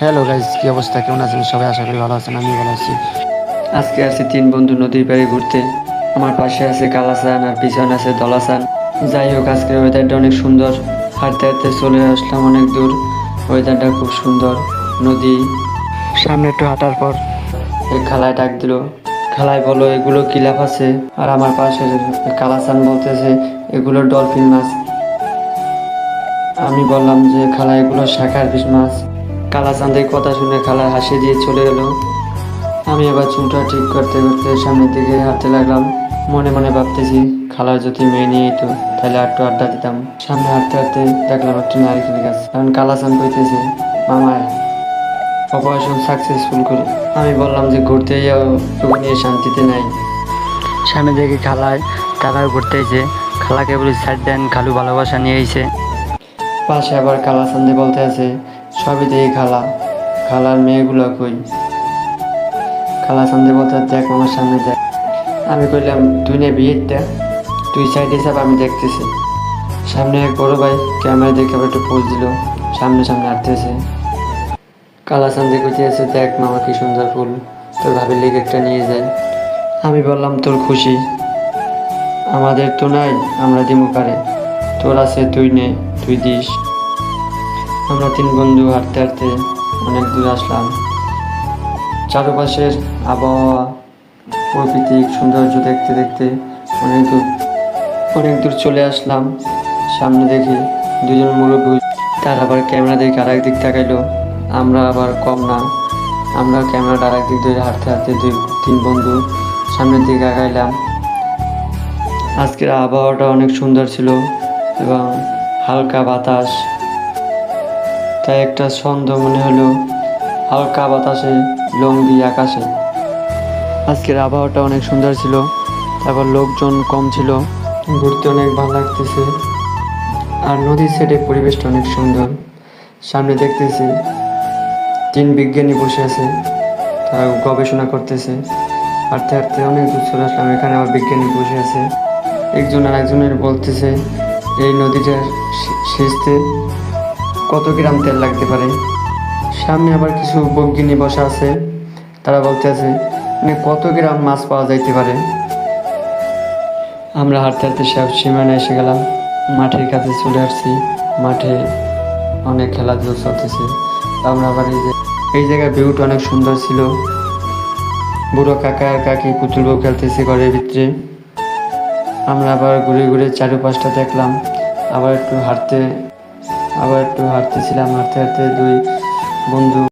Hello guys, কি অবস্থা? কেমন আছেন সবাই? আশা করি ভালো আছেন। আমি ভালো আছি। আজকে আছি তিন বন্ধু নদীর পাড়ে ঘুরতে। আমার পাশে আছে কালাসান আর পিছনে আছে দলাসান। যাই হোক, আজকের ওয়েদারটা অনেক সুন্দর। হাঁটতে হাঁটতে চলে আসলাম অনেক দূর। ওয়েদারটা খুব সুন্দর। নদী। সামনে একটু হাঁটার পর এই খালায় ডাক দিল, খালায় বলো এগুলো কি লাভ আছে? আর আমার পাশে কালাসান বলতেছে এগুলো ডলফিন মাছ। আমি বললাম যে খালা এগুলো শাখার পিস মাছ। কালাচাঁদের কথা শুনে খালা হাসি দিয়ে চলে গেল। আমি এবার চুলটা ঠিক করতে করতে সামনের দিকে হাঁটতে লাগলাম। মনে মনে ভাবতেছি, খালার যদি মেয়ে নিয়ে যেত তাহলে একটু আড্ডা দিতাম। সামনে হাঁটতে হাঁটতে দেখলাম একটা নারিকেল গাছ। কারণ কালাচান কইতেছে মামায় অপারেশন সাকসেসফুল করে। আমি বললাম যে ঘুরতে যাও, তোকে নিয়ে শান্তিতে নাই। সামনে দেখি খালায় টাকা ঘুরতে এসে খালাকে বলি সাইড দেন, খালু ভালোবাসা নিয়ে এসে। পাশে আবার কালাচান্দে বলতে আছে সবই দেখি খালা, খালার মেয়েগুলো কই? কালাচান্দে বলতে দেখ আমার সামনে দেখ। আমি কইলাম তুই নে বিয়েরটা, তুই সাইডে চাপ, আমি দেখতেছি। সামনে এক বড় ভাই ক্যামেরা দেখে আবার একটু পোজ দিল, সামনে সামনে হাঁটতেছে। কালাচান্দে কইতেছে দেখ মামা কি সুন্দর ফুল, তোর ভাবির লেগে একটা নিয়ে যায়। আমি বললাম তোর খুশি, আমাদের তো নাই, আমরা দিমু কারে? তোর আছে তুই নে, তুই দিস। আমরা তিন বন্ধু হাঁটতে হাঁটতে অনেক দূর আসলাম। চারপাশের আবহাওয়া, প্রাকৃতিক সৌন্দর্য দেখতে দেখতে অনেক দূর চলে আসলাম। সামনে দেখি দুজন মুরব্বী, তার আবার ক্যামেরা দেখে আর একদিক তাকাইলো। আমরা আবার কম না, আমরা ক্যামেরাটা আর একদিক ধরে হাঁটতে হাঁটতে তিন বন্ধু সামনের দিকে আগাইলাম। আজকের আবহাওয়াটা অনেক সুন্দর ছিল এবং হালকা বাতাস, তাই একটা ছন্দ মনে হলো। হালকা বাতাসে লুঙ্গি আকাশে। আজকের আবহাওয়াটা অনেক সুন্দর ছিল, তারপর লোকজন কম ছিল, ঘুরতে অনেক ভালো লাগতেছে। আর নদীর সাইডে পরিবেশটা অনেক সুন্দর। সামনে দেখতেছি তিন বিজ্ঞানী বসে আছে, তারা গবেষণা করতেছে। হাঁটতে হাঁটতে অনেক দূর চলে আসলাম, এখানে আবার বিজ্ঞানী বসে আছে। একজন আর একজনের বলতেছে এই নদীটার সেচতে কত গ্রাম তেল লাগতে পারে। সামনে আবার কিছু বৈজ্ঞানিক বসা আছে, তারা বলতে আছে মানে কত গ্রাম মাছ পাওয়া যাইতে পারে। আমরা হাঁটতে হাঁটতে সব সীমানায় এসে গেলাম, মাঠের কাছে চলে আসছি। মাঠে অনেক খেলাধুলো চলতেছে। আমরা আবার এই জায়গায় ভিউটা অনেক সুন্দর ছিল। বুড়ো কাকা আর কাকি পুতুল বউ খেলতেছে ঘরের ভিতরে। আমরা আবার ঘুরে ঘুরে চারপাশটা দেখলাম। আবার একটু হাঁটতেছিলাম। হাঁটতে হাঁটতে দুই বন্ধু